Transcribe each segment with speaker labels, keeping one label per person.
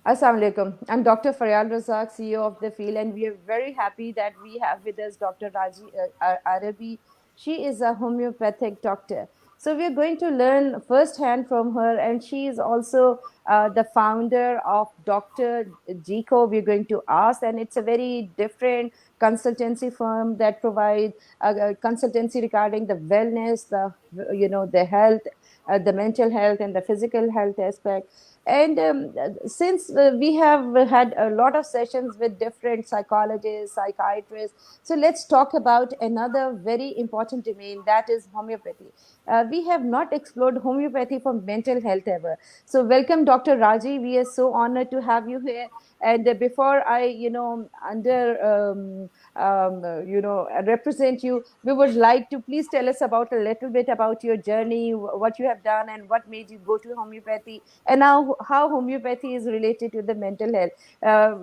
Speaker 1: Assalamu alaikum. I'm Dr. Faryal Razak, CEO of the field, and we are very happy that we have with us Dr. Raji Arabi. She is a homeopathic doctor. So we are going to learn firsthand from her, and she is also the founder of Dr. Jico. We're going to ask, and it's a very different consultancy firm that provides consultancy regarding the wellness, the health, the mental health, and the physical health aspect. And since we have had a lot of sessions with different psychologists, psychiatrists, so let's talk about another very important domain, that is homeopathy. We have not explored homeopathy for mental health ever. So, welcome, Dr. Raji. We are so honored to have you here. And before I, represent you, we would like to please tell us about a little bit about your journey, what you have done, and what made you go to homeopathy, and now how homeopathy is related to the mental health.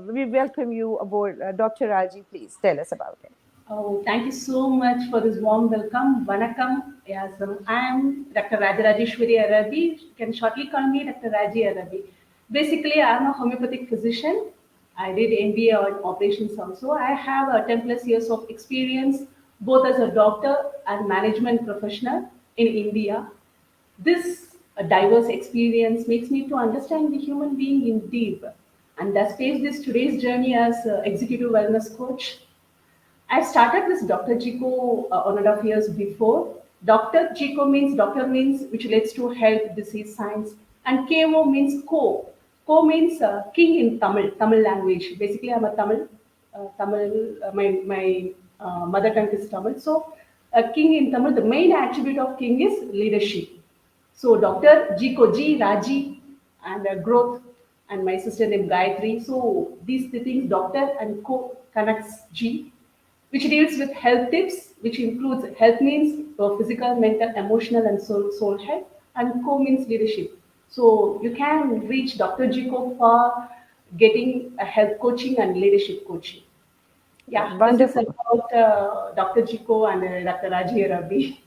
Speaker 1: We welcome you aboard, Dr. Raji. Please tell us about it.
Speaker 2: Oh, thank you so much for this warm welcome. Vanakkam. Yes, I'm Dr. Rajeshwari Arabi. You can shortly call me Dr. Raji Arabi. Basically, I'm a homeopathic physician. I did MBA on operations also. I have 10 plus years of experience both as a doctor and management professional in India. This diverse experience makes me to understand the human being in deep and thus face this today's journey as executive wellness coach. I started this Dr. Chico 1.5 years before. Doctor means which relates to health, disease, science, and KO means co. Co means king in Tamil language. Basically, I'm a Tamil. My mother tongue is Tamil. So, king in Tamil. The main attribute of king is leadership. So, Dr. Jiko G Raji and growth, and my sister named Gayatri. So, these the things Doctor and Co connects G, which deals with health tips, which includes health means physical, mental, emotional, and soul health, and co means leadership. So you can reach Dr. Jiko for getting a health coaching and leadership coaching. Yeah, this is
Speaker 1: Wonderful.
Speaker 2: about Dr. Jiko and Dr. Raji Rabi.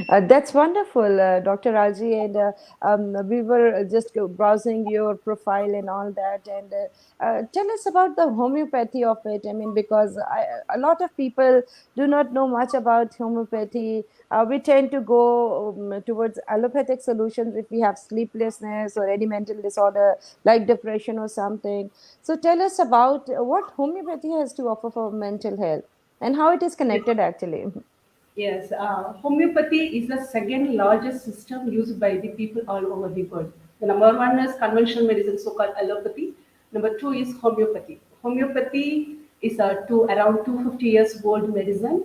Speaker 1: That's wonderful, Dr. Raji. And we were just browsing your profile and all that. And tell us about the homeopathy of it. I mean, because a lot of people do not know much about homeopathy. We tend to go towards allopathic solutions if we have sleeplessness or any mental disorder like depression or something. So tell us about what homeopathy has to offer for mental health and how it is connected actually.
Speaker 2: Yes, homeopathy is the second largest system used by the people all over the world. The number one is conventional medicine, so-called allopathy. Number two is homeopathy. Homeopathy is around 250 years old medicine.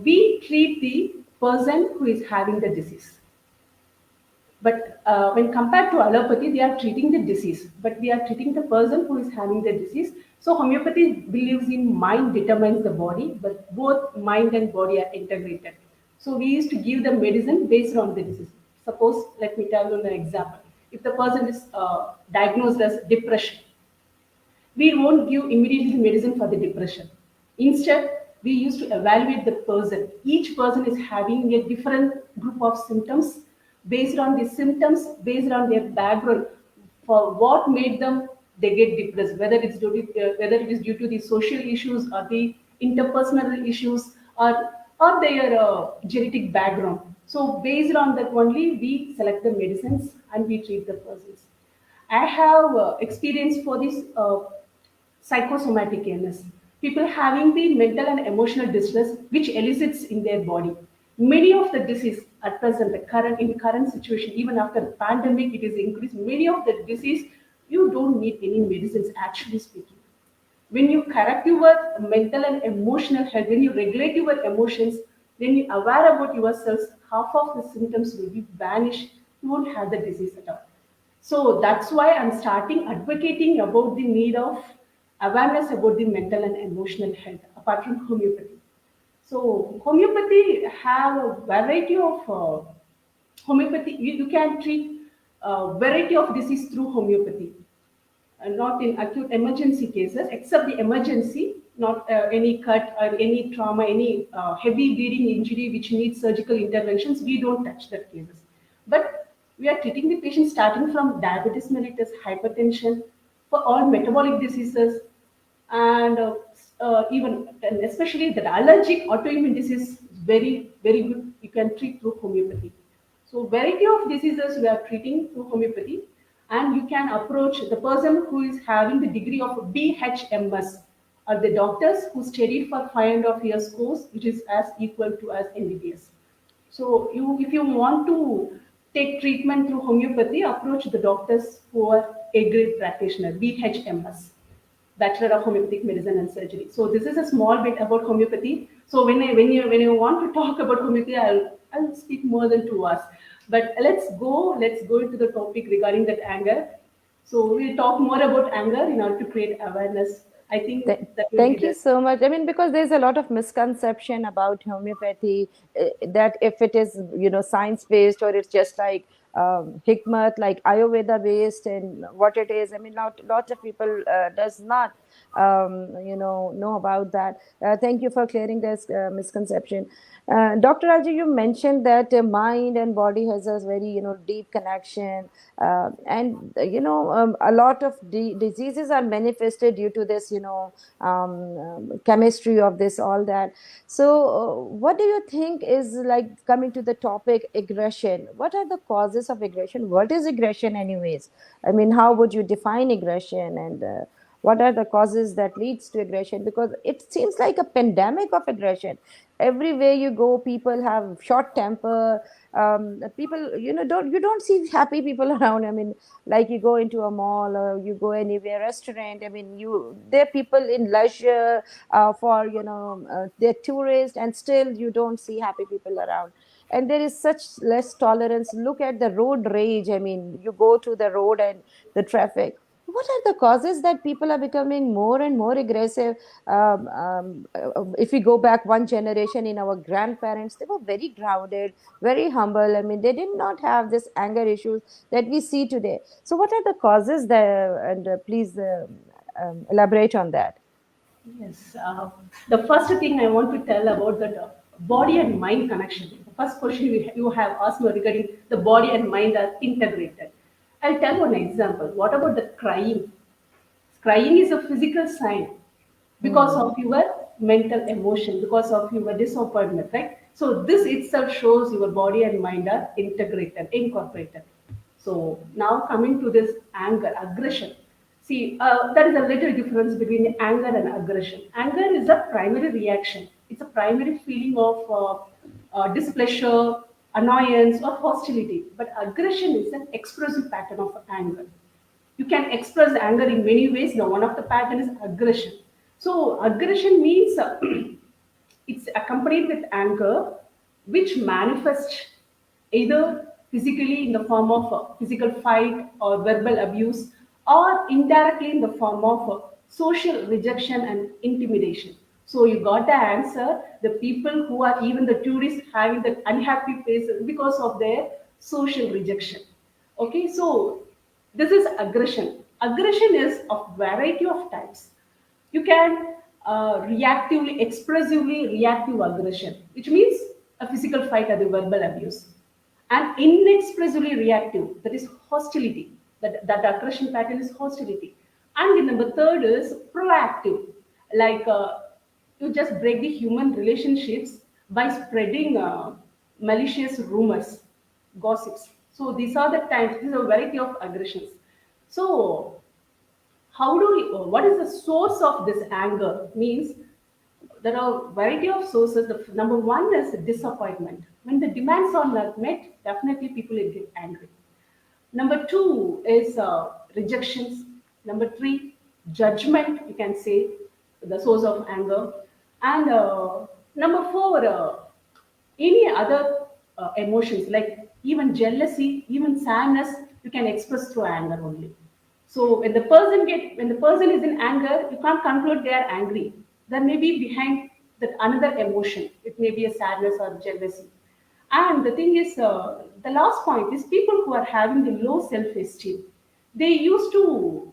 Speaker 2: We treat the person who is having the disease. But when compared to allopathy, they are treating the disease, but we are treating the person who is having the disease. So homeopathy believes in mind determines the body, but both mind and body are integrated. So we used to give the medicine based on the disease. Suppose, let me tell you an example. If the person is diagnosed as depression, we won't give immediately medicine for the depression. Instead, we used to evaluate the person. Each person is having a different group of symptoms. Based on the symptoms, based on their background, for what made them they get depressed, whether it is due to the social issues or the interpersonal issues, or their genetic background. So based on that only, we select the medicines and we treat the persons. I have experience for this psychosomatic illness. People having the mental and emotional distress which elicits in their body. Many of the disease at present, in current situation, even after the pandemic, it is increased. Many of the disease, you don't need any medicines, actually speaking. When you correct your mental and emotional health, when you regulate your emotions, when you aware about yourselves, half of the symptoms will be vanished. You won't have the disease at all. So that's why I'm starting advocating about the need of awareness about the mental and emotional health apart from homeopathy. So homeopathy have a variety of homeopathy. You can treat a variety of disease through homeopathy, not in acute emergency cases, except the emergency, not any cut or any trauma, any heavy bleeding injury which needs surgical interventions. We don't touch that cases. But We are treating the patient starting from diabetes mellitus, hypertension, for all metabolic diseases, and even and especially the allergic autoimmune disease is very good. You can treat through homeopathy. So variety of diseases we are treating through homeopathy, and you can approach the person who is having the degree of BHMS, or the doctors who studied for 5.5 years course, which is as equal to as MBBS. So if you want to take treatment through homeopathy, approach the doctors who are A grade practitioner, BHMS, Bachelor of Homeopathic Medicine and Surgery. So this is a small bit about homeopathy. So when you want to talk about homeopathy, I'll speak more than 2 hours. But let's go into the topic regarding that anger. So we'll talk more about anger in order to create awareness. I think that will be
Speaker 1: Thank you
Speaker 2: the
Speaker 1: so much. I mean, because there's a lot of misconception about homeopathy, that if it is, science based, or it's just like hikmat, like Ayurveda based, and what it is. I mean, lots of people does not, know about that. Thank you for clearing this misconception. Dr. Raji, you mentioned that mind and body has a very, deep connection, and a lot of diseases are manifested due to this, chemistry of this, all that. So what do you think is, like, coming to the topic aggression, what are the causes of aggression? What is aggression anyways? I mean, how would you define aggression, and what are the causes that leads to aggression? Because it seems like a pandemic of aggression. Everywhere you go, people have short temper. People, don't see happy people around. I mean, like, you go into a mall, or you go anywhere, restaurant. I mean, there are people in leisure, for, they're tourists, and still you don't see happy people around. And there is such less tolerance. Look at the road rage. I mean, you go to the road and the traffic. What are the causes that people are becoming more and more aggressive? If we go back one generation, in our grandparents, they were very grounded, very humble. I mean, they did not have this anger issues that we see today. So what are the causes there? And please elaborate on that.
Speaker 2: Yes. The first thing I want to tell about that body and mind connection. The first question you have asked me regarding the body and mind are integrated. I'll tell you an example. What about the crying? Crying is a physical sign because
Speaker 1: Hmm.
Speaker 2: of your mental emotion, because of your disappointment, right? So this itself shows your body and mind are integrated, incorporated. So now coming to this anger, aggression. See, there is a little difference between anger and aggression. Anger is a primary reaction. It's a primary feeling of displeasure, annoyance, or hostility. But aggression is an expressive pattern of anger. You can express anger in many ways. Now, one of the pattern is aggression. So aggression means it's accompanied with anger, which manifests either physically in the form of physical fight or verbal abuse, or indirectly in the form of social rejection and intimidation. So you got the answer. The people who are even the tourists having the unhappy faces because of their social rejection. Okay, so this is aggression. Aggression is of variety of types. You can reactively, expressively reactive aggression, which means a physical fight or the verbal abuse, and inexpressively reactive, that is hostility. That aggression pattern is hostility. And the number third is proactive, like you just break the human relationships by spreading malicious rumors, gossips. So these are the times. These are a variety of aggressions. So how do we, what is the source of this anger? Means there are variety of sources. The number one is disappointment. When the demands are not met, definitely people will get angry. Number two is rejections. Number three, judgment, you can say, the source of anger. And number four, any other emotions like even jealousy, even sadness, you can express through anger only. So when the person is in anger, you can't conclude they are angry. There may be behind that another emotion. It may be a sadness or jealousy. And the thing is, the last point is people who are having the low self-esteem. They used to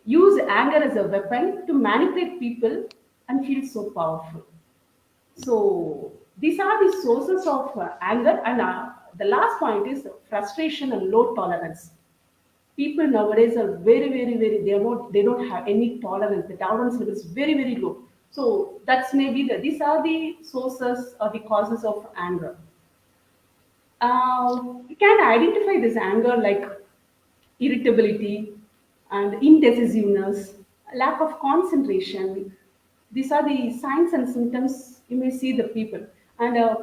Speaker 2: use anger as a weapon to manipulate people and feel so powerful. So these are the sources of anger, and the last point is frustration and low tolerance. People nowadays are very, very, very, they don't have any tolerance. The tolerance level is very, very low. So that's maybe these are the sources or the causes of anger. We can identify this anger like irritability and indecisiveness, lack of concentration. These are the signs and symptoms you may see the people. And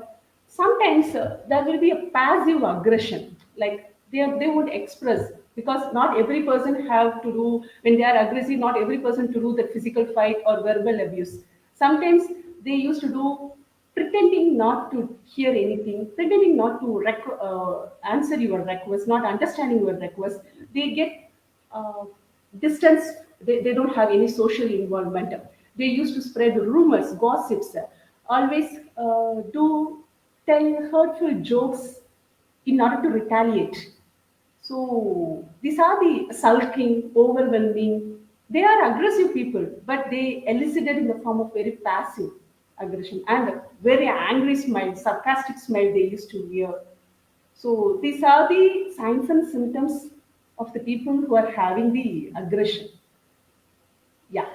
Speaker 2: sometimes there will be a passive aggression, like they would express, because not every person have to do, when they are aggressive, not every person to do the physical fight or verbal abuse. Sometimes they used to do pretending not to hear anything, pretending not to answer your request, not understanding your request. They get uh, distance, they don't have any social involvement. They used to spread rumors, gossips, always do tell hurtful jokes in order to retaliate. So these are the sulking, overwhelming. They are aggressive people, but they elicited in the form of very passive aggression and very angry smile, sarcastic smile they used to wear. So these are the signs and symptoms of the people who are having the aggression. Yeah.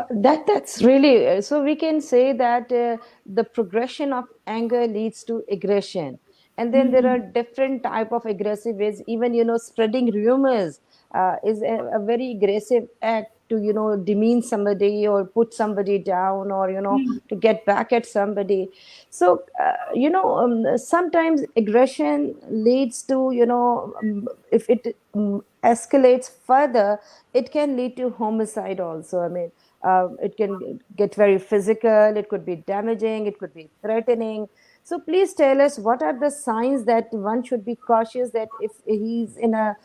Speaker 1: That's really so we can say that the progression of anger leads to aggression, and then there are different type of aggressive ways. Even spreading rumors is a very aggressive act to demean somebody or put somebody down, or to get back at somebody. So sometimes aggression leads to if it escalates further, it can lead to homicide also. I mean, it can get very physical, it could be damaging, it could be threatening. So please tell us, what are the signs that one should be cautious, that if he's in a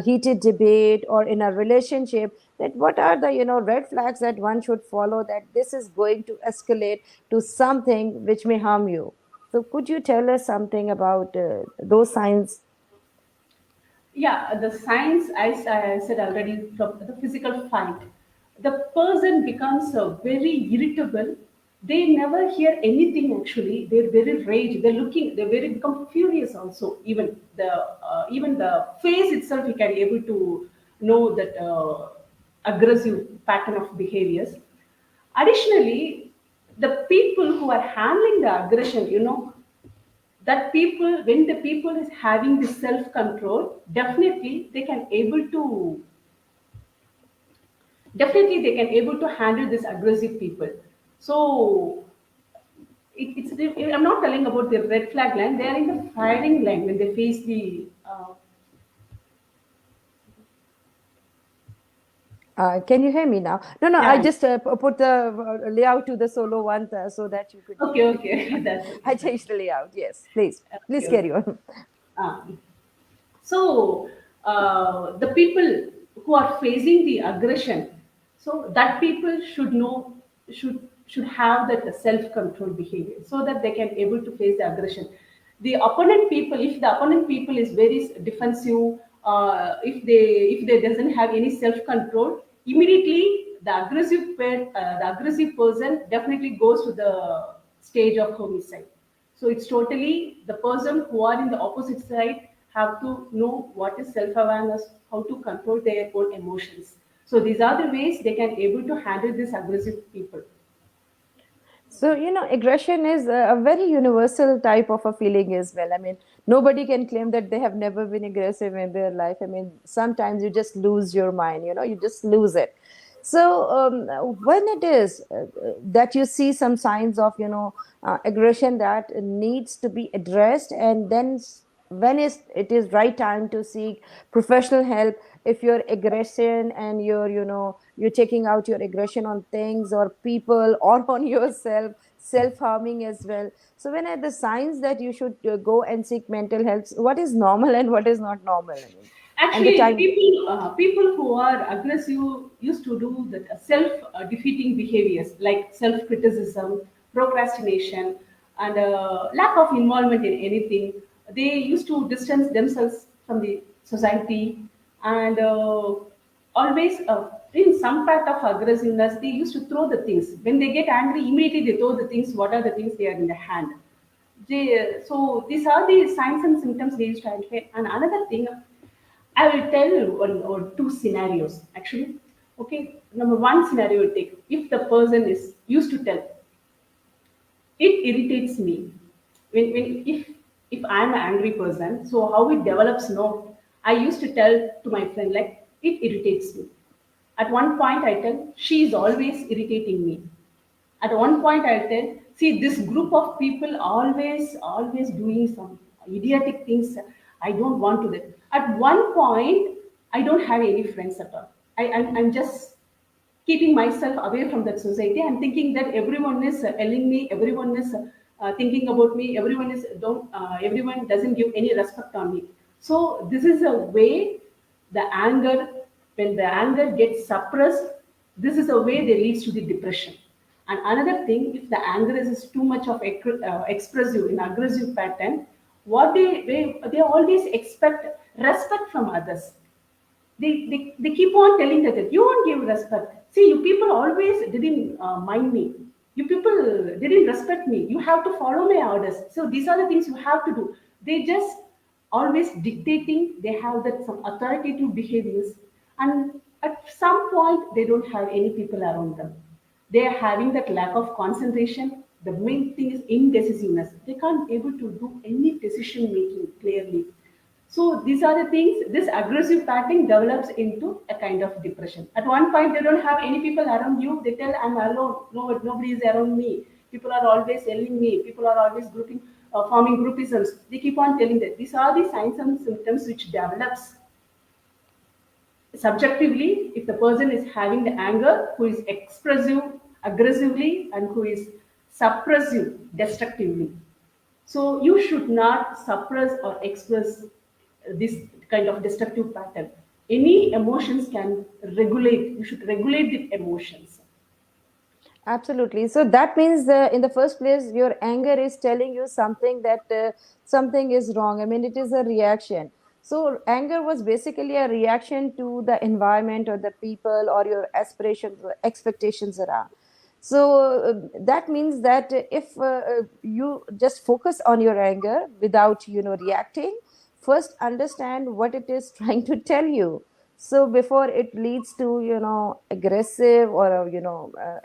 Speaker 1: heated debate or in a relationship, that what are the red flags that one should follow, that this is going to escalate to something which may harm you. So could you tell us something about those signs?
Speaker 2: Yeah, the signs, as I said already, from the physical fight, the person becomes very irritable. They never hear anything actually. They're very rage. They're looking. They very become furious also. Even the face itself, you can able to know that aggressive pattern of behaviors. Additionally, the people who are handling the aggression, that people, when the people is having this self control, definitely they can able to handle this aggressive people. So I'm not telling about the red flag line, they are in the firing line when they face the
Speaker 1: Can you hear me now? No, no, I
Speaker 2: yeah.
Speaker 1: just put the layout to the solo one so that you could
Speaker 2: Okay,
Speaker 1: hear me.
Speaker 2: okay. That's okay.
Speaker 1: I changed the layout. Yes, please. Please
Speaker 2: Okay, okay.
Speaker 1: carry on.
Speaker 2: um, So the people who are facing the aggression, so that people should know, should have that self control behavior so that they can able to face the aggression. The opponent people, if the opponent people is very defensive, if they doesn't have any self control, immediately the aggressive person definitely goes to the stage of homicide. So it's totally the person who are in the opposite side have to know what is self-awareness, how to control their own emotions. So these are the ways they can able to handle these aggressive people.
Speaker 1: So, aggression is a very universal type of a feeling as well. I mean, nobody can claim that they have never been aggressive in their life. I mean, sometimes you just lose your mind, you just lose it. So, when it is that you see some signs of, aggression that needs to be addressed, and then when is it is right time to seek professional help, if your aggression and you're taking out your aggression on things or people or on yourself, self-harming as well. So when are the signs that you should go and seek mental health? What is normal and what is not normal? I mean, and the
Speaker 2: Actually,
Speaker 1: time.
Speaker 2: people who are aggressive used to do that self defeating behaviors like self criticism, procrastination, and lack of involvement in anything. They used to distance themselves from the society, and always in some part of aggressiveness, they used to throw the things. When they get angry, immediately they throw the things. What are the things they are in the hand? So these are the signs and symptoms they used to identify. And another thing, I will tell you one or two scenarios actually. Okay, number one scenario will take if the person is used to tell, it irritates me if I am an angry person. So how it develops, no, I used to tell to my friend like it irritates me. At one point I tell she is always irritating me. At one point I'll tell, see this group of people always doing some idiotic things. I don't want to that. At one point I don't have any friends at all. I'm just keeping myself away from that society and thinking that everyone is telling me, everyone is thinking about me, everyone doesn't give any respect on me. So this is a way the anger, when the anger gets suppressed, this is a way that leads to the depression. And another thing, if the anger is too much of expressive in aggressive pattern, what they always expect respect from others. They keep on telling that you won't give respect. See, you people always didn't mind me. You people didn't respect me. You have to follow my orders. So these are the things you have to do. They just always dictating. They have that some authoritative behaviors, and at some point they don't have any people around them. They are having that lack of concentration. The main thing is indecisiveness. They can't able to do any decision making clearly. So these are the things. This aggressive pattern develops into a kind of depression. At one point, they don't have any people around you. They tell, "I'm alone. No, nobody is around me. People are always telling me. People are always forming groupisms." They keep on telling that. These are the signs and symptoms which develops subjectively if the person is having the anger, who is expressive aggressively, and who is suppressive destructively. So you should not suppress or express this kind of destructive pattern. Any emotions can regulate. You should regulate the emotions.
Speaker 1: Absolutely. So that means, in the first place, your anger is telling you something, that something is wrong. I mean, it is a reaction. So anger was basically a reaction to the environment or the people or your aspirations or expectations around. So that means that if you just focus on your anger without, reacting, first understand what it is trying to tell you. So before it leads to, aggressive or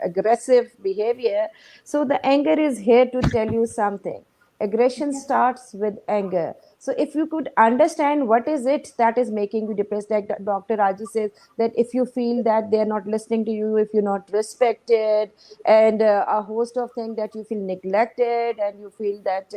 Speaker 1: aggressive behavior, so the anger is here to tell you something. Aggression starts with anger. So if you could understand what is it that is making you depressed, like Dr. Raji says, that if you feel that they're not listening to you, if you're not respected, and a host of things, that you feel neglected, and you feel that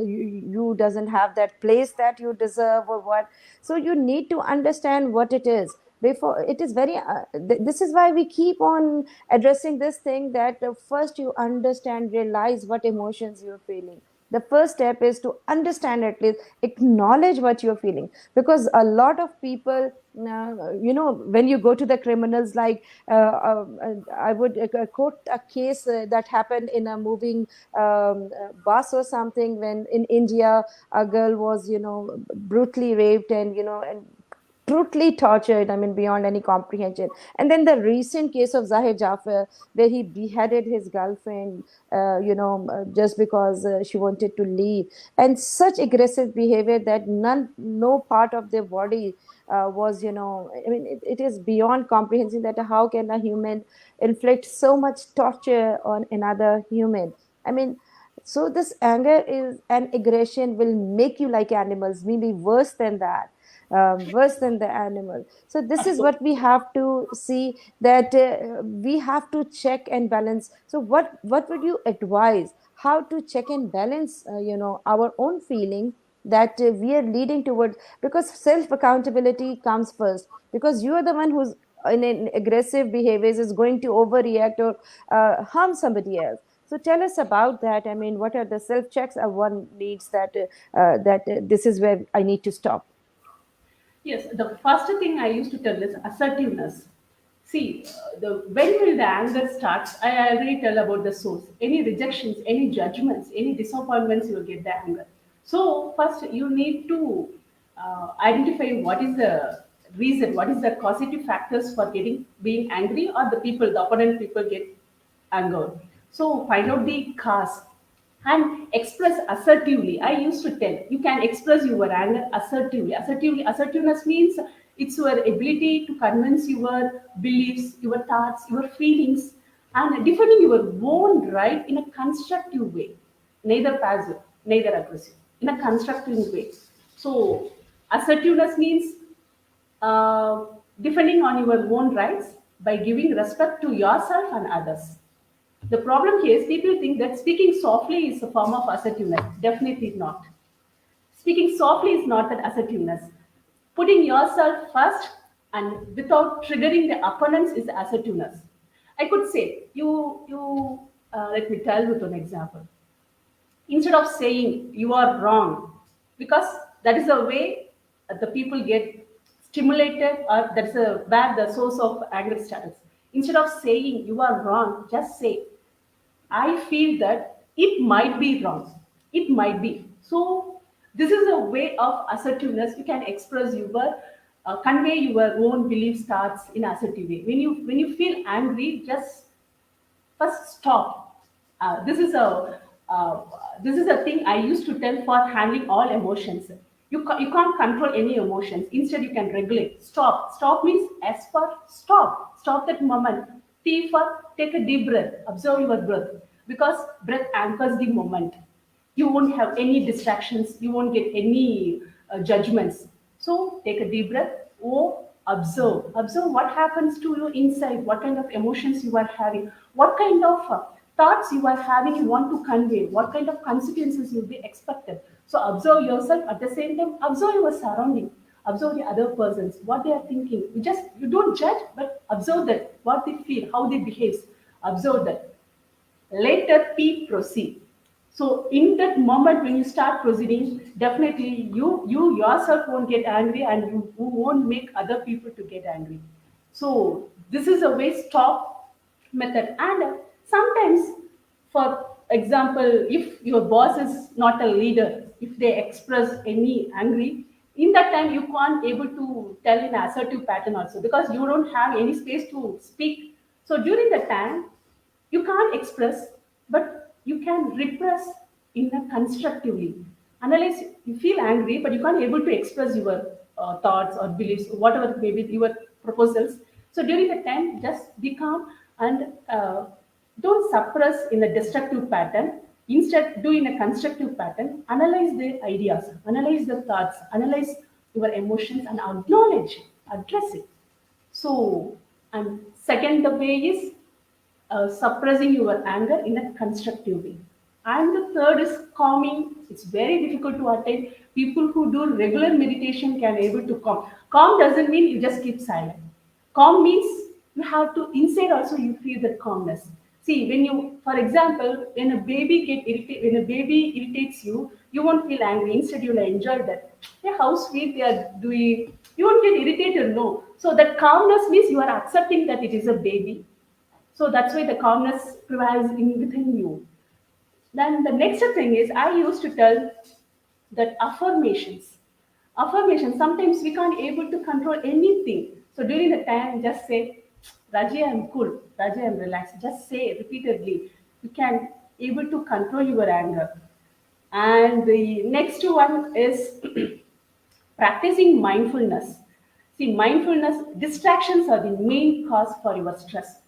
Speaker 1: you doesn't have that place that you deserve, or what. So you need to understand what it is before it is very this is why we keep on addressing this thing, that first you understand, realize what emotions you're feeling. The first step is to understand, at least acknowledge what you're feeling. Because a lot of people, when you go to the criminals, like I would quote a case that happened in a moving bus or something, when in India a girl was, brutally raped, and brutally tortured, I mean, beyond any comprehension. And then the recent case of Zahir Jafar, where he beheaded his girlfriend, just because she wanted to leave. And such aggressive behavior that no part of their body was, I mean, it is beyond comprehension, that how can a human inflict so much torture on another human? I mean, so this anger is and aggression will make you like animals, maybe worse than that, worse than the animal. So this is what we have to see, that we have to check and balance. So what would you advise, how to check and balance, our own feeling, that we are leading towards, because self accountability comes first, because you are the one who's in an aggressive behaviors is going to overreact or harm somebody else. So tell us about that. I mean, what are the self checks one needs, that this is where I need to stop.
Speaker 2: Yes, the first thing I used to tell is assertiveness. See, the when will the anger starts? I already tell about the source. Any rejections, any judgments, any disappointments, you will get the anger. So first, you need to identify what is the reason, what is the causative factors for getting being angry, or the opponent people get angered. So find out the cause. and express assertively. I used to tell you can express your anger assertively. Assertiveness means it's your ability to convince your beliefs, your thoughts, your feelings, and defending your own right in a constructive way, neither passive, neither aggressive, in a constructive way. So, assertiveness means uh, defending on your own rights by giving respect to yourself and others. The problem here is people think that speaking softly is a form of assertiveness. Definitely not. Speaking softly is not that assertiveness. Putting yourself first and without triggering the opponents is assertiveness. I could say, let me tell you an example. Instead of saying you are wrong, because that is a way the people get stimulated, or that's a where the source of anger starts. Instead of saying you are wrong, just say I feel that it might be wrong. It might be. So this is a way of assertiveness. You can express your, convey your own belief thoughts in assertive way. When you feel angry, just first stop. This is a thing I used to tell for handling all emotions. You can't control any emotions. Instead, you can regulate. Stop. Stop means S for stop. Stop that moment. T for take a deep breath. Observe your breath, because breath anchors the moment. You won't have any distractions. You won't get any judgments. So take a deep breath. Oh, observe what happens to you inside, what kind of emotions you are having, what kind of thoughts you are having, you want to convey, what kind of consequences will be expected. So observe yourself, at the same time observe your surrounding, observe the other persons, what they are thinking. You don't judge, but observe that, what they feel, how they behave. Observe that. Later P proceed. So in that moment when you start proceeding, definitely you yourself won't get angry, and you won't make other people to get angry. So this is a way stop method. And sometimes, for example, if your boss is not a leader, if they express any angry, in that time you can't able to tell in assertive pattern also, because you don't have any space to speak. So during the time you can't express, but you can repress in a constructively. Analyze, you feel angry, but you can't able to express your thoughts or beliefs, whatever maybe your proposals. So during the time, just be calm and don't suppress in a destructive pattern. Instead, do in a constructive pattern. Analyze the ideas, analyze the thoughts, analyze your emotions, and acknowledge, address it. So, and second, the way is suppressing your anger in a constructive way. And the third is calming. It's very difficult to attain. People who do regular meditation can able to calm. Calm doesn't mean you just keep silent. Calm means you have to inside also you feel that calmness. See, when you, for example, when a baby irritates you, you won't feel angry. Instead, you'll enjoy that. Hey, how sweet they are doing. You won't get irritated, no. So that calmness means you are accepting that it is a baby, so that's why the calmness prevails within you. Then the next thing is I used to tell that affirmations. Affirmations, sometimes we can't able to control anything. So during the time, just say, Raji, I'm cool. Raji, I'm relaxed. Just say repeatedly. You can able to control your anger. And the next one is practicing mindfulness. See, mindfulness, distractions are the main cause for your stress.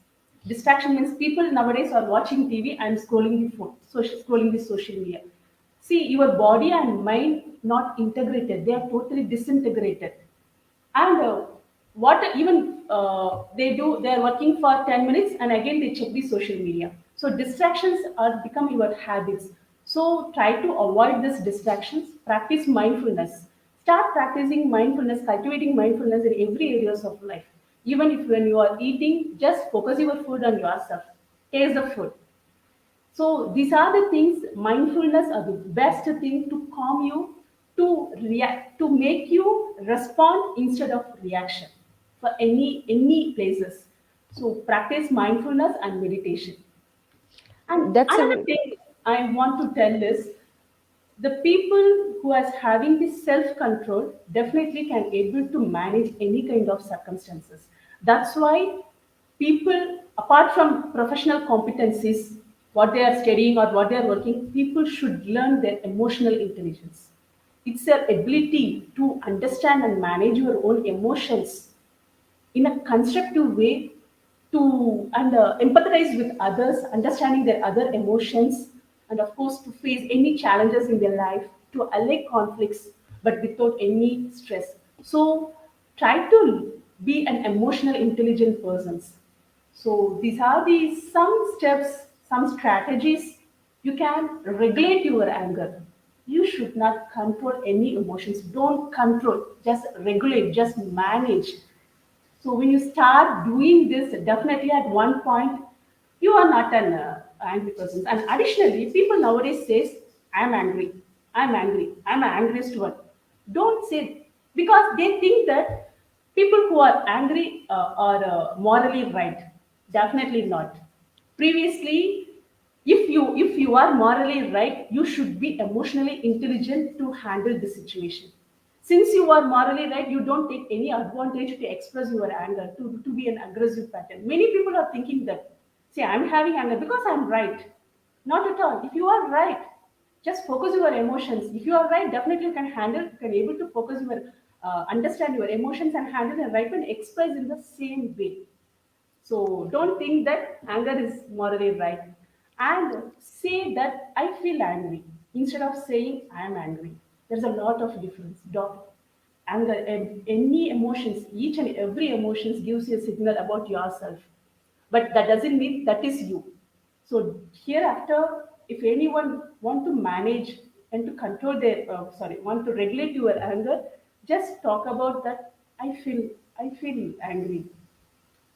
Speaker 2: Distraction means people nowadays are watching TV and scrolling the phone, scrolling the social media. See, your body and mind not integrated, they are totally disintegrated. And what even they do, they are working for 10 minutes and again they check the social media. So distractions are become your habits. So try to avoid these distractions. Practice mindfulness. Start practicing mindfulness, cultivating mindfulness in every areas of life. Even if when you are eating, just focus your food on yourself. Taste the food. So these are the things. Mindfulness are the best thing to calm you, to react, to make you respond instead of reaction for any places. So practice mindfulness and meditation. And
Speaker 1: That's
Speaker 2: another
Speaker 1: a
Speaker 2: thing I want to tell is the people who are having this self control definitely can able to manage any kind of circumstances. That's why people, apart from professional competencies, what they are studying or what they are working, people should learn their emotional intelligence. It's their ability to understand and manage your own emotions in a constructive way, to and empathize with others, understanding their other emotions, and of course to face any challenges in their life, to allay conflicts, but without any stress. So try to be an emotional intelligent person. So these are the some steps, some strategies you can regulate your anger. You should not control any emotions. Don't control, just regulate, just manage. So when you start doing this, definitely at one point, you are not an angry person. And additionally, people nowadays says, "I'm angry, I'm angry, I'm the angriest one." Don't say, because they think that people who are angry are morally right. Definitely not. Previously, if you are morally right, you should be emotionally intelligent to handle the situation. Since you are morally right, you don't take any advantage to express your anger, to be an aggressive pattern. Many people are thinking that, say, I'm having anger because I'm right. Not at all. If you are right, just focus your emotions. If you are right, definitely you can handle, you can able to focus your, understand your emotions and handle and right and express in the same way. So don't think that anger is morally right. And say that I feel angry instead of saying I am angry. There's a lot of difference. Anger, any emotions, each and every emotions gives you a signal about yourself. But that doesn't mean that is you. So hereafter, if anyone want to manage and to control their, want to regulate your anger, just talk about that. I feel angry.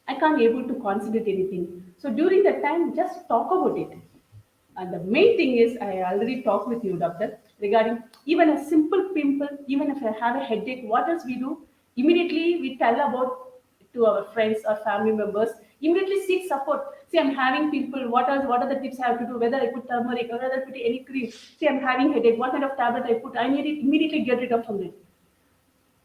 Speaker 2: I can't able to concentrate anything. So during that time, just talk about it. And the main thing is, I already talked with you, doctor, regarding even a simple pimple, even if I have a headache, what else we do? Immediately we tell about to our friends or family members, immediately seek support. See, I'm having pimple, what are the tips I have to do? Whether I put turmeric or whether I put any cream. See, I'm having headache, what kind of tablet I put? I need it immediately get rid of from it.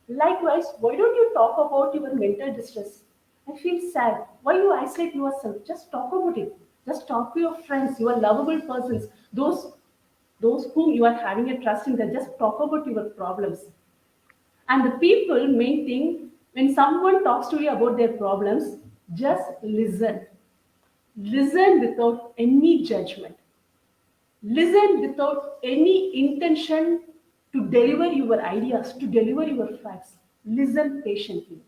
Speaker 2: Likewise, why don't you talk about your mental distress? I feel sad. Why you isolate yourself? Just talk about it. Just talk to your friends, your lovable persons, those whom you are having a trust in. That just talk about your problems. And the people main thing, when someone talks to you about their problems, just listen. Listen without any judgment. Listen without any intention to deliver your ideas, to deliver your facts. Listen patiently.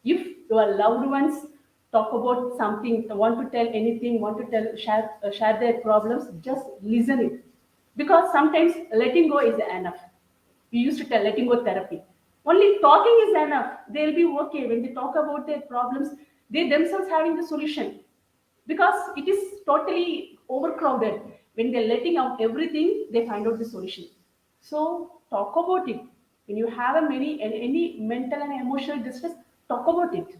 Speaker 2: If your loved ones talk about something, want to tell anything, want to share their problems, just listen it. Because sometimes letting go is enough. We used to tell letting go therapy. Only talking is enough. They'll be okay when they talk about their problems. They themselves having the solution, because it is totally overcrowded. When they're letting out everything, they find out the solution. So talk about it. When you have any mental and emotional distress, talk about it.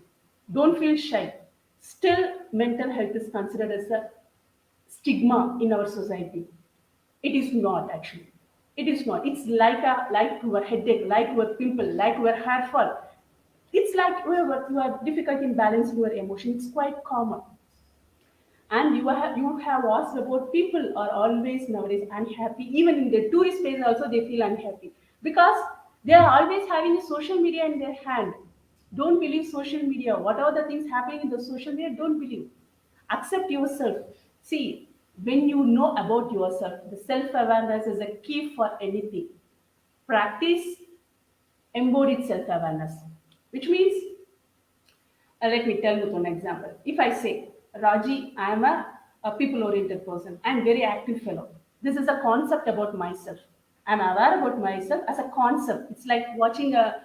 Speaker 2: Don't feel shy. Still, mental health is considered as a stigma in our society. It is not actually. It is not. It's like your headache, like your pimple, like your hair fall. It's like you have difficulty in balancing your emotion. It's quite common. And you have asked about people are always nowadays unhappy. Even in the tourist place also they feel unhappy because they are always having social media in their hand. Don't believe social media. What are the things happening in the social media? Don't believe. Accept yourself. See, when you know about yourself, the self-awareness is a key for anything. Practice embodied self-awareness, which means, let me tell with one example. If I say, Raji, I am a people oriented person, I am very active fellow. This is a concept about myself. I am aware about myself as a concept. It's like watching a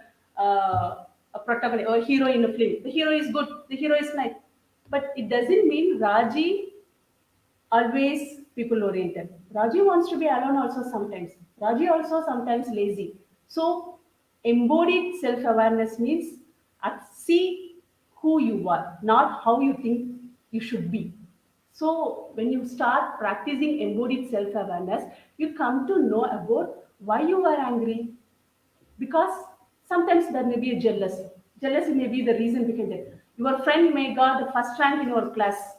Speaker 2: protagonist or a hero in a film. The hero is good, the hero is nice. But it doesn't mean Raji always people oriented. Raji wants to be alone also sometimes. Raji also sometimes lazy. So embodied self-awareness means see who you are, not how you think you should be. So when you start practicing embodied self-awareness, you come to know about why you are angry. Because sometimes there may be a jealousy. Jealousy may be the reason behind it. Your friend may got the first rank in your class.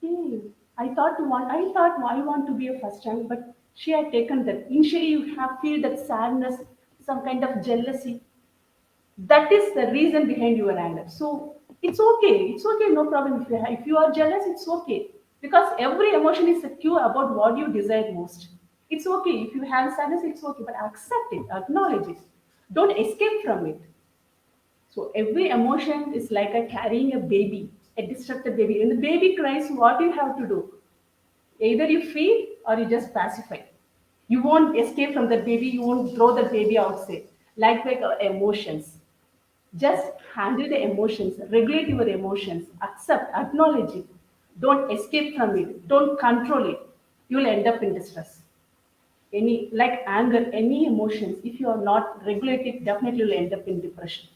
Speaker 2: Hmm. I thought I want to be a first rank, but she had taken that. Initially, you have feel that sadness, some kind of jealousy. That is the reason behind your anger. So it's okay, no problem. If you are jealous, it's okay, because every emotion is a cue about what you desire most. It's okay if you have sadness, it's okay, but accept it, acknowledge it, don't escape from it. So every emotion is like a carrying a baby, a distracted baby. When the baby cries, what do you have to do? Either you feed or you just pacify. You won't escape from the baby, you won't throw the baby outside. Like emotions, just handle the emotions, regulate your emotions, accept, acknowledge it. Don't escape from it, don't control it. You'll end up in distress. Any, like anger, any emotions, if you are not regulated, definitely you'll end up in depression.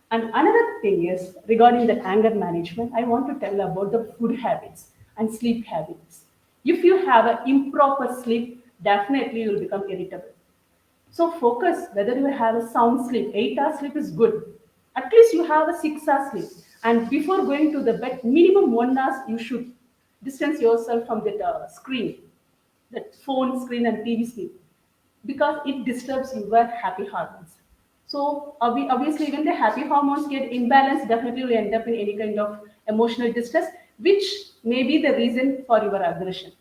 Speaker 2: And another thing is regarding the anger management, I want to tell about the food habits and sleep habits. If you have an improper sleep, definitely you'll become irritable. So focus whether you have a sound sleep. 8 hours sleep is good. At least you have a 6 hours sleep. And before going to the bed, minimum 1 hour you should distance yourself from that screen, that phone screen and TV screen, because it disturbs your happy hormones. So obviously, when the happy hormones get imbalanced, definitely you end up in any kind of emotional distress, which may be the reason for your aggression.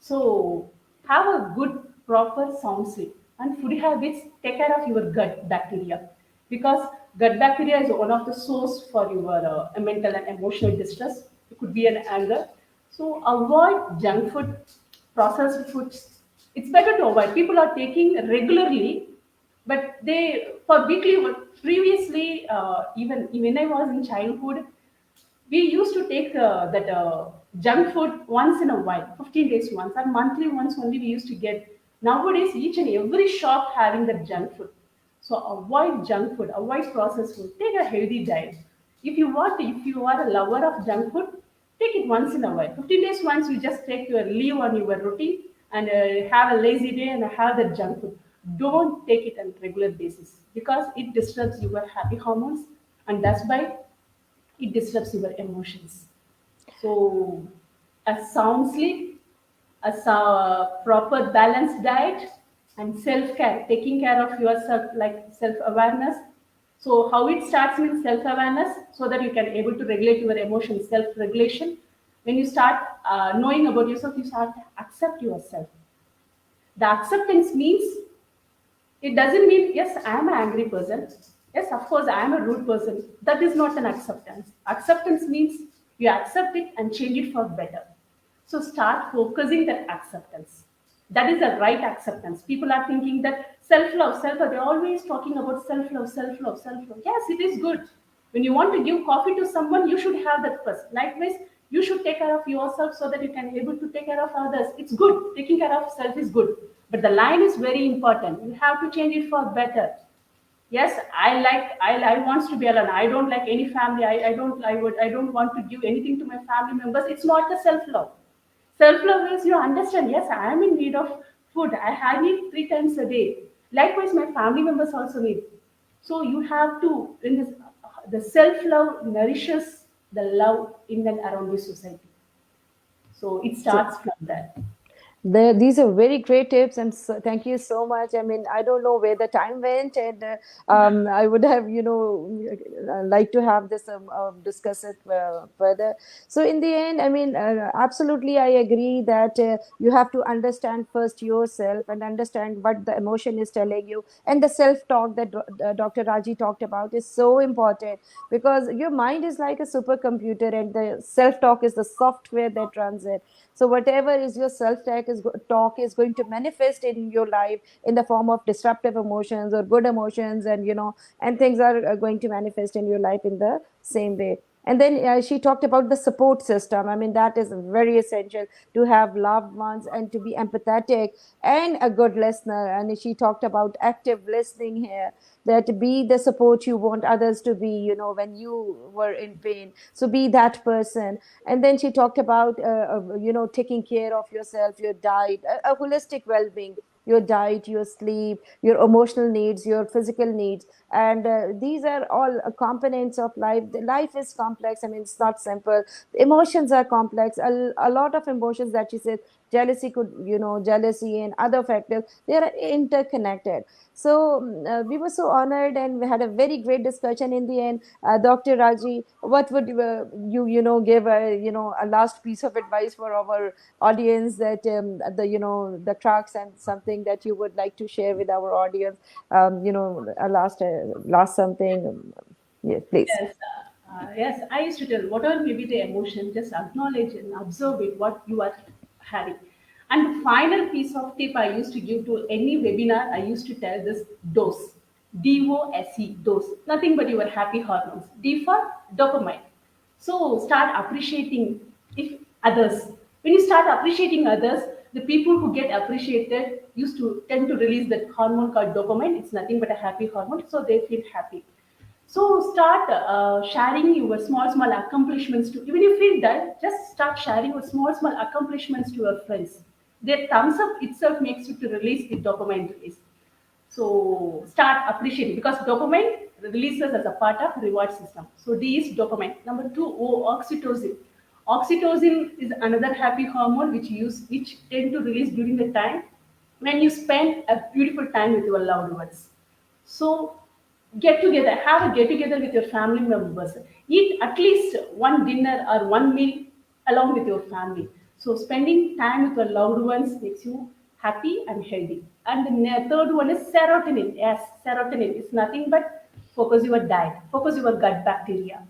Speaker 2: So have a good, proper sound sleep. And food habits, take care of your gut bacteria, because gut bacteria is one of the source for your mental and emotional distress. It could be an anger. So avoid junk food, processed foods. It's better to avoid. People are taking regularly, but they for weekly. Previously, even when I was in childhood, we used to take that junk food once in a while, 15 days once, and monthly once only we used to get. Nowadays, each and every shop having that junk food. So avoid junk food, avoid processed food, take a healthy diet. If you are a lover of junk food, take it once in a while. 15 days once, you just take your leave on your routine and have a lazy day and have that junk food. Don't take it on regular basis, because it disturbs your happy hormones, and that's why it disrupts your emotions. So, a sound sleep, proper balanced diet, and self care, taking care of yourself, like self awareness. So, how it starts with self awareness, so that you can able to regulate your emotions, self regulation. When you start knowing about yourself, you start to accept yourself. The acceptance means, it doesn't mean, yes, I am an angry person. Yes, of course, I am a rude person. That is not an acceptance. Acceptance means you accept it and change it for better. So start focusing that acceptance. That is the right acceptance. People are thinking that self love, self love, they're always talking about self love, self love, self love. Yes, it is good. When you want to give coffee to someone, you should have that first. Likewise, you should take care of yourself so that you can able to take care of others. It's good. Taking care of self is good. But the line is very important. You have to change it for better. Yes, I wants to be alone. I don't like any family. I don't want to give anything to my family members. It's not the self love. Self love is you understand, yes, I am in need of food. I need 3 times a day. Likewise, my family members also need. So you have to, in this, the self love nourishes the love in and around the society. So it
Speaker 1: So,
Speaker 2: starts from that.
Speaker 1: these are very great tips, and so, thank you so much. I mean, I don't know where the time went, and I would have, like to have this discuss it further. So, in the end, I mean, absolutely, I agree that you have to understand first yourself and understand what the emotion is telling you, and the self-talk that Dr. Raji talked about is so important, because your mind is like a supercomputer, and the self-talk is the software that runs it. So whatever is your self talk is going to manifest in your life in the form of disruptive emotions or good emotions, and and things are going to manifest in your life in the same way. And then she talked about the support system. I mean, that is very essential, to have loved ones and to be empathetic and a good listener. And she talked about active listening here, that be the support you want others to be, when you were in pain. So be that person. And then she talked about taking care of yourself, your diet, a holistic well-being. your diet, your sleep, your emotional needs, your physical needs. And these are all components of life. The life is complex. I mean, it's not simple. Emotions are complex. A lot of emotions that you said, jealousy could, jealousy and other factors, they are interconnected. So we were so honored, and we had a very great discussion in the end. Dr. Raji, what would give a last piece of advice for our audience, that the crux, and something that you would like to share with our audience, a last something. Yeah, please.
Speaker 2: Yes, yes. I used to tell whatever may be the emotion, just acknowledge and observe it, what you are having. And the final piece of tip I used to give to any webinar, I used to tell this dose, DOSE, dose, nothing but your happy hormones. D for dopamine. So start appreciating if others. When you start appreciating others, the people who get appreciated used to tend to release that hormone called dopamine. It's nothing but a happy hormone, so they feel happy. So start sharing your small accomplishments to, even if you feel dull, just start sharing your small accomplishments to your friends. Their thumbs up itself makes you to release the dopamine release. So start appreciating, because dopamine releases as a part of reward system. So D is dopamine. Number two, oxytocin. Oxytocin is another happy hormone which tend to release during the time when you spend a beautiful time with your loved ones. So get together, have a get together with your family members. Eat at least one dinner or one meal along with your family. So spending time with your loved ones makes you happy and healthy. And the third one is serotonin. Yes, serotonin is nothing but focus your diet, focus your gut bacteria,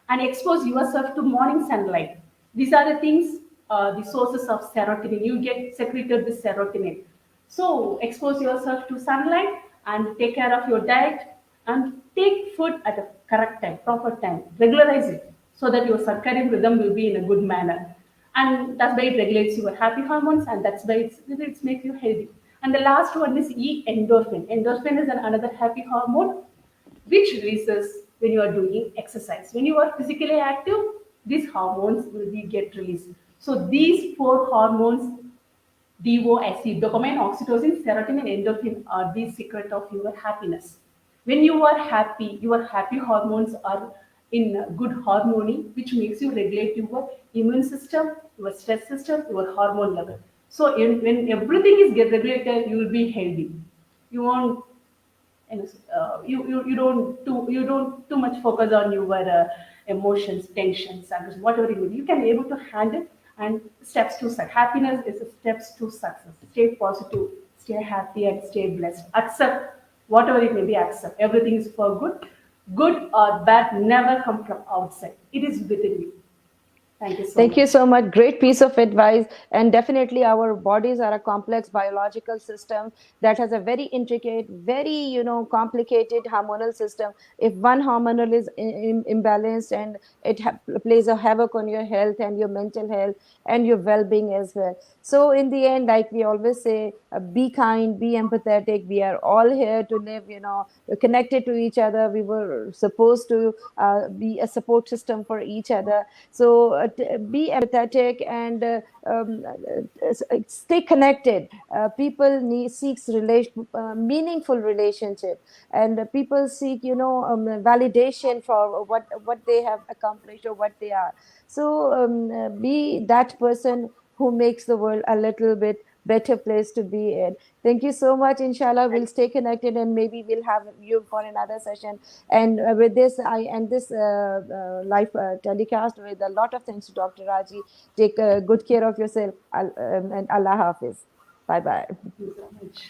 Speaker 2: and expose yourself to morning sunlight. These are the things, the sources of serotonin. You get secreted this serotonin. So expose yourself to sunlight and take care of your diet and take food at a correct time, proper time. Regularize it so that your circadian rhythm will be in a good manner. And that's why it regulates your happy hormones, and that's why it makes you healthy. And the last one is endorphin. Endorphin is another happy hormone which releases when you are doing exercise. When you are physically active, these hormones will be get released. So these four hormones, DOSE, dopamine, oxytocin, serotonin, and endorphin, are the secret of your happiness. When you are happy, your happy hormones are in good harmony, which makes you regulate your immune system, your stress system, your hormone level. So when everything is get regulated, you will be healthy. You won't, you don't too much focus on your emotions, tensions, and whatever you can able to handle. And steps to success, happiness is a steps to success. Stay positive, stay happy, and stay blessed. Accept whatever it may be. Accept everything is for good. Good or bad never come from outside, it is within you. Thank you so
Speaker 1: Thank you
Speaker 2: much.
Speaker 1: so much. Great piece of advice. And definitely, our bodies are a complex biological system that has a very intricate, very complicated hormonal system. If one hormonal is imbalanced, and it plays a havoc on your health and your mental health and your well-being as well. So, in the end, like we always say, be kind, be empathetic. We are all here to live, connected to each other. We were supposed to be a support system for each other. So be empathetic, and stay connected. People seeks meaningful relationship, and people seek validation for what they have accomplished or what they are. So be that person who makes the world a little bit better place to be in. Thank you so much. Inshallah, we'll stay connected, and maybe we'll have you for another session. And with this, I end this live telecast with a lot of thanks to Dr. Raji. Take good care of yourself, and Allah Hafiz. Bye bye.
Speaker 2: Thank you so much.